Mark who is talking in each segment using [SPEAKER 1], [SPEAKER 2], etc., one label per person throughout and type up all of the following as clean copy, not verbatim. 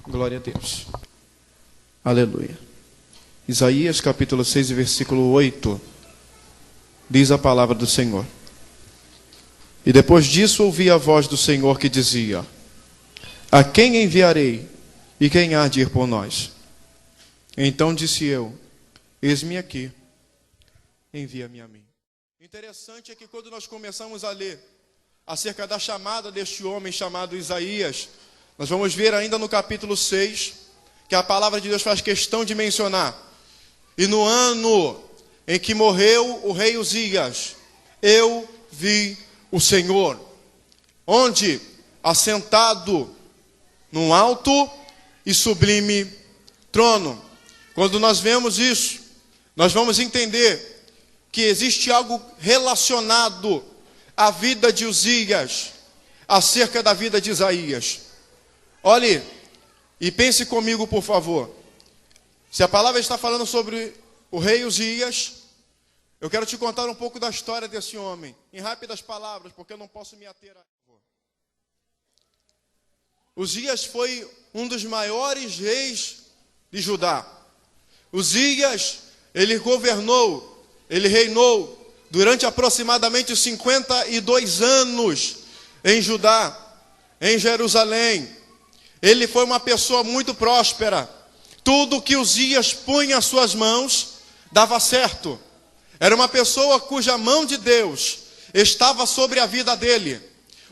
[SPEAKER 1] Glória a Deus. Aleluia. Isaías capítulo 6, versículo 8. Diz a palavra do Senhor. E depois disso ouvi a voz do Senhor que dizia: a quem enviarei? E quem há de ir por nós? Então disse eu: eis-me aqui, envia-me a mim. Interessante é que quando nós começamos a ler acerca da chamada deste homem chamado Isaías, nós vamos ver ainda no capítulo 6, que a palavra de Deus faz questão de mencionar: e no ano em que morreu o rei Uzias, eu vi o Senhor, onde, assentado num alto e sublime trono. Quando nós vemos isso, nós vamos entender que existe algo relacionado à vida de Uzias, acerca da vida de Isaías. Olhe e pense comigo, por favor. Se a palavra está falando sobre o rei Uzias, eu quero te contar um pouco da história desse homem, em rápidas palavras, porque eu não posso me ater a... Uzias foi um dos maiores reis de Judá. Uzias, ele reinou durante aproximadamente 52 anos em Judá, em Jerusalém. Ele foi uma pessoa muito próspera. Tudo que Uzias punha as suas mãos dava certo. Era uma pessoa cuja mão de Deus estava sobre a vida dele.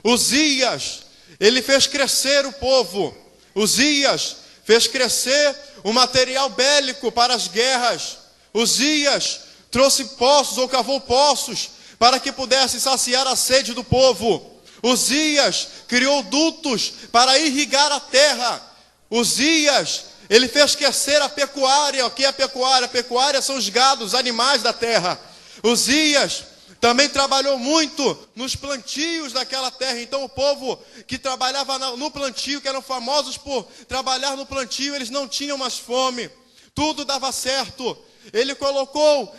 [SPEAKER 1] Uzias, ele fez crescer o povo. Uzias fez crescer o material bélico para as guerras. Uzias trouxe poços ou cavou poços para que pudesse saciar a sede do povo. Uzias criou dutos para irrigar a terra. Uzias, ele fez crescer a pecuária. O que é a pecuária? A pecuária são os gados, os animais da terra. Uzias também trabalhou muito nos plantios daquela terra. Então o povo que trabalhava no plantio, que eram famosos por trabalhar no plantio, eles não tinham mais fome. Tudo dava certo. Ele colocou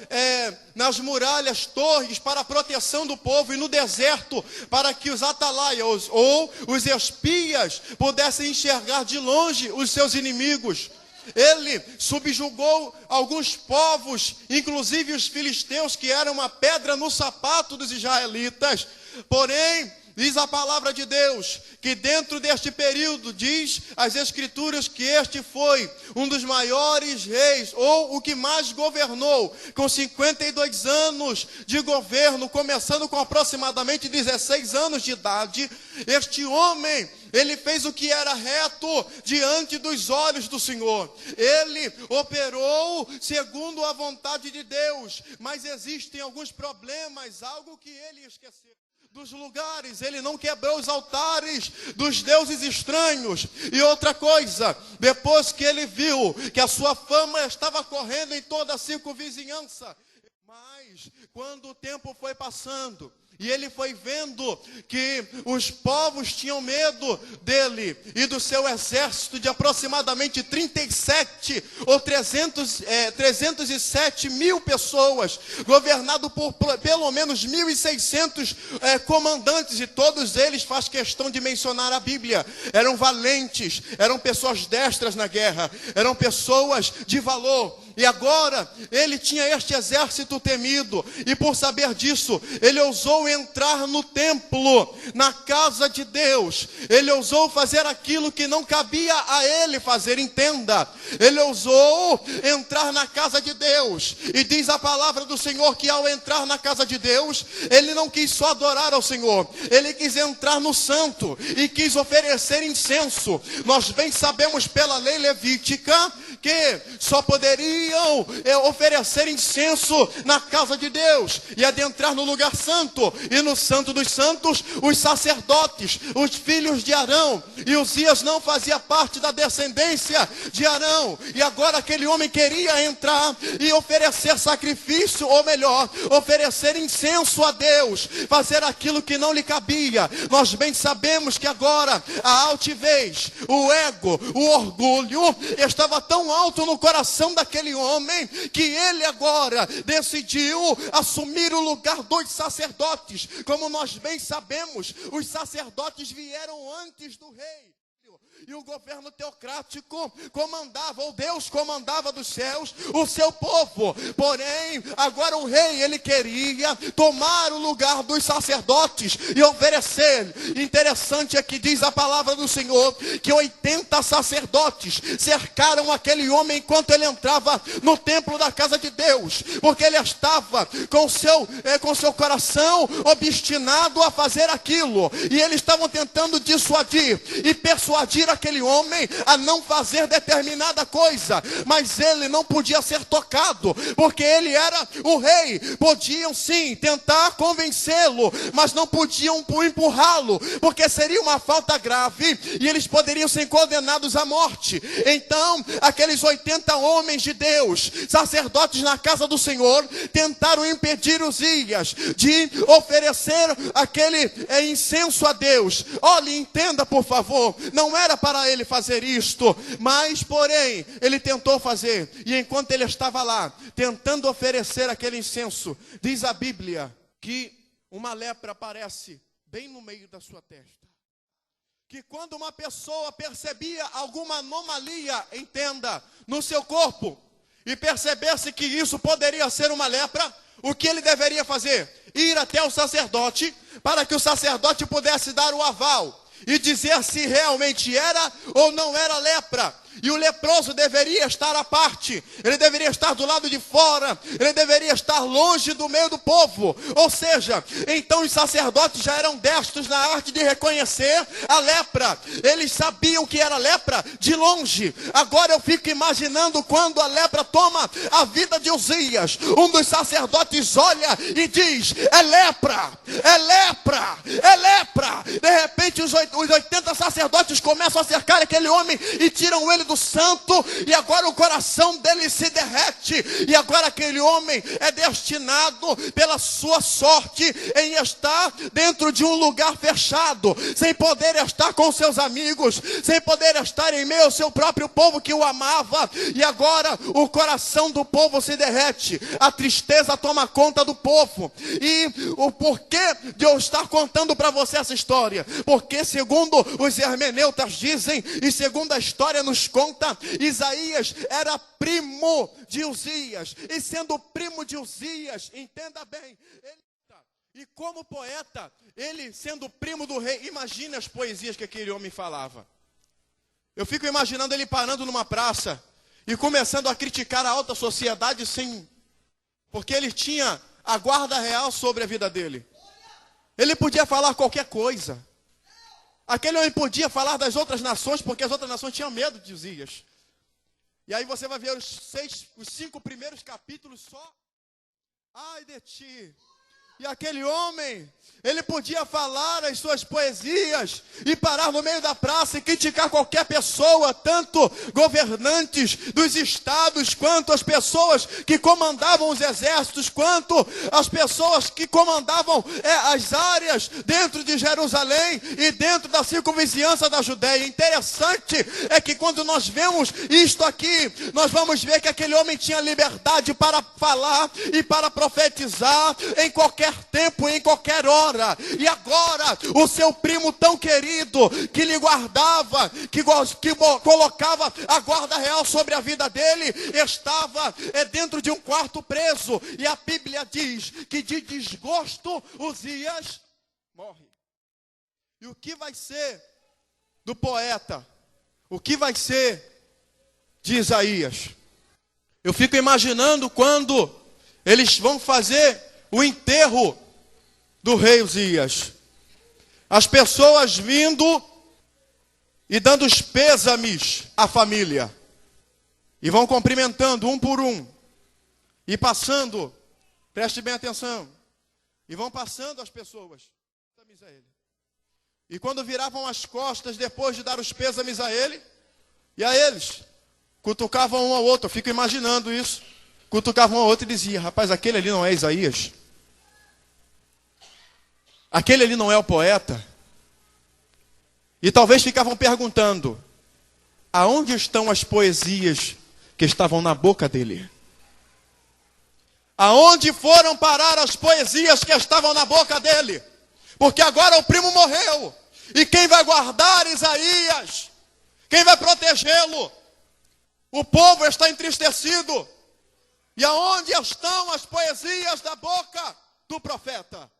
[SPEAKER 1] nas muralhas torres para a proteção do povo e no deserto para que os atalaias ou os espias pudessem enxergar de longe os seus inimigos. Ele subjugou alguns povos, inclusive os filisteus, que eram uma pedra no sapato dos israelitas. Porém, diz a palavra de Deus que dentro deste período, diz as Escrituras, que este foi um dos maiores reis, ou o que mais governou, com 52 anos de governo, começando com aproximadamente 16 anos de idade. Este homem, ele fez o que era reto diante dos olhos do Senhor. Ele operou segundo a vontade de Deus, mas existem alguns problemas, algo que ele esqueceu. Dos lugares, ele não quebrou os altares dos deuses estranhos. E outra coisa, depois que ele viu que a sua fama estava correndo em toda a circunvizinhança, mas quando o tempo foi passando e ele foi vendo que os povos tinham medo dele e do seu exército de aproximadamente 37 ou 307 mil pessoas, governado por pelo menos 1.600 comandantes, e todos eles faz questão de mencionar a Bíblia. Eram valentes, eram pessoas destras na guerra, eram pessoas de valor. E agora ele tinha este exército temido, e por saber disso, ele ousou entrar no templo, na casa de Deus. Ele ousou fazer aquilo que não cabia a ele fazer, entenda. Ele ousou entrar na casa de Deus, e diz a palavra do Senhor que ao entrar na casa de Deus, ele não quis só adorar ao Senhor, ele quis entrar no santo, e quis oferecer incenso. Nós bem sabemos pela lei levítica, que só poderiam oferecer incenso na casa de Deus e adentrar no lugar santo. E no santo dos santos, os sacerdotes, os filhos de Arão. E Uzias não fazia parte da descendência de Arão. E agora aquele homem queria entrar e oferecer sacrifício, ou melhor, oferecer incenso a Deus, fazer aquilo que não lhe cabia. Nós bem sabemos que agora a altivez, o ego, o orgulho estava tão alto no coração daquele homem, que ele agora decidiu assumir o lugar dos sacerdotes. Como nós bem sabemos, os sacerdotes vieram antes do rei. E o governo teocrático comandava, ou Deus comandava dos céus, o seu povo. Porém, agora o rei, ele queria tomar o lugar dos sacerdotes e oferecer. Interessante é que diz a palavra do Senhor, que 80 sacerdotes cercaram aquele homem enquanto ele entrava no templo da casa de Deus. Porque ele estava com seu coração obstinado a fazer aquilo. E eles estavam tentando dissuadir e persuadir aquele homem a não fazer determinada coisa, mas ele não podia ser tocado, porque ele era o rei. Podiam sim tentar convencê-lo, mas não podiam empurrá-lo, porque seria uma falta grave, e eles poderiam ser condenados à morte. Então, aqueles 80 homens de Deus, sacerdotes na casa do Senhor, tentaram impedir Uzias de oferecer aquele incenso a Deus. Olhe, entenda por favor, não era para ele fazer isto, mas porém, ele tentou fazer, e enquanto ele estava lá, tentando oferecer aquele incenso, diz a Bíblia, que uma lepra aparece bem no meio da sua testa. Que quando uma pessoa percebia alguma anomalia, entenda, no seu corpo, e percebesse que isso poderia ser uma lepra, o que ele deveria fazer? Ir até o sacerdote, para que o sacerdote pudesse dar o aval e dizer se realmente era ou não era lepra. E o leproso deveria estar à parte, ele deveria estar do lado de fora, ele deveria estar longe do meio do povo. Ou seja, então os sacerdotes já eram destros na arte de reconhecer a lepra. Eles sabiam que era lepra de longe. Agora eu fico imaginando quando a lepra toma a vida de Uzias. Um dos sacerdotes olha e diz: é lepra, é lepra, é lepra. De repente os 80 sacerdotes começam a cercar aquele homem e tiram ele do santo, e agora o coração dele se derrete, e agora aquele homem é destinado pela sua sorte em estar dentro de um lugar fechado, sem poder estar com seus amigos, sem poder estar em meio ao seu próprio povo que o amava. E agora o coração do povo se derrete, a tristeza toma conta do povo. E o porquê de eu estar contando para você essa história? Porque segundo os hermeneutas dizem, e segundo a história nos conta, Isaías era primo de Uzias, e sendo primo de Uzias, entenda bem, e como poeta, ele sendo primo do rei, imagine as poesias que aquele homem falava. Eu fico imaginando ele parando numa praça e começando a criticar a alta sociedade, sim, porque ele tinha a guarda real sobre a vida dele. Ele podia falar qualquer coisa. Aquele homem podia falar das outras nações, porque as outras nações tinham medo de Uzias. E aí você vai ver os 5 primeiros capítulos só. Ai de ti. E aquele homem, ele podia falar as suas poesias e parar no meio da praça e criticar qualquer pessoa, tanto governantes dos estados, quanto as pessoas que comandavam os exércitos, quanto as pessoas que comandavam as áreas dentro de Jerusalém e dentro da circunvizinhança da Judéia. Interessante é que quando nós vemos isto aqui, nós vamos ver que aquele homem tinha liberdade para falar e para profetizar em qualquer tempo, em qualquer hora. E agora o seu primo tão querido, que lhe guardava, que colocava a guarda real sobre a vida dele, estava dentro de um quarto preso. E a Bíblia diz que de desgosto Uzias morre. E o que vai ser do poeta? O que vai ser de Isaías? Eu fico imaginando quando eles vão fazer o enterro do rei Uzias. As pessoas vindo e dando os pêsames à família. E vão cumprimentando um por um. E passando, preste bem atenção. E vão passando as pessoas. E quando viravam as costas, depois de dar os pêsames a ele e a eles, cutucavam um ao outro. Eu fico imaginando isso. Cutucavam um ao outro e diziam: rapaz, aquele ali não é Isaías? Aquele ali não é o poeta? E talvez ficavam perguntando: aonde estão as poesias que estavam na boca dele? Aonde foram parar as poesias que estavam na boca dele? Porque agora o primo morreu. E quem vai guardar Isaías Quem vai protegê-lo? O povo está entristecido. E aonde estão as poesias da boca do profeta?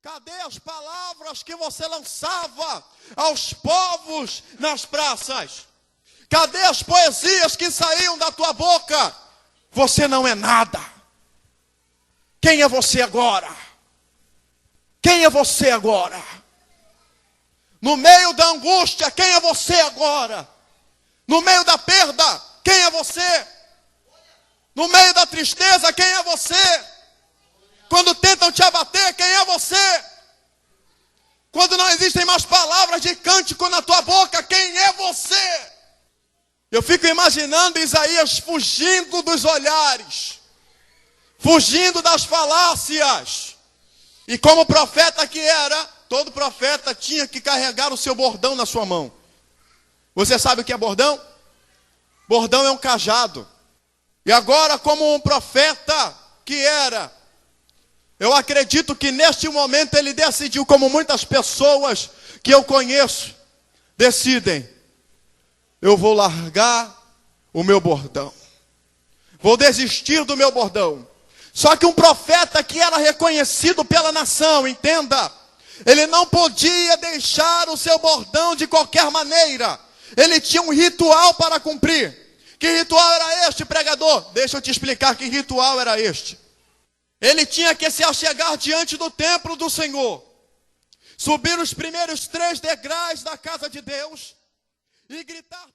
[SPEAKER 1] Cadê as palavras que você lançava aos povos nas praças? Cadê as poesias que saíam da tua boca? Você não é nada. Quem é você agora? Quem é você agora? No meio da angústia, quem é você agora? No meio da perda, quem é você? No meio da tristeza, quem é você? Quando tentam te abater, quem é você? Quando não existem mais palavras de cântico na tua boca, quem é você? Eu fico imaginando Isaías fugindo dos olhares, fugindo das falácias. E como profeta que era, todo profeta tinha que carregar o seu bordão na sua mão. Você sabe o que é bordão? Bordão é um cajado. E agora, como um profeta que era, eu acredito que neste momento ele decidiu, como muitas pessoas que eu conheço decidem: eu vou largar o meu bordão, vou desistir do meu bordão. Só que um profeta que era reconhecido pela nação, entenda, ele não podia deixar o seu bordão de qualquer maneira. Ele tinha um ritual para cumprir. Que ritual era este, pregador? Deixa eu te explicar que ritual era este. Ele tinha que se achegar diante do templo do Senhor, subir os primeiros 3 degraus da casa de Deus e gritar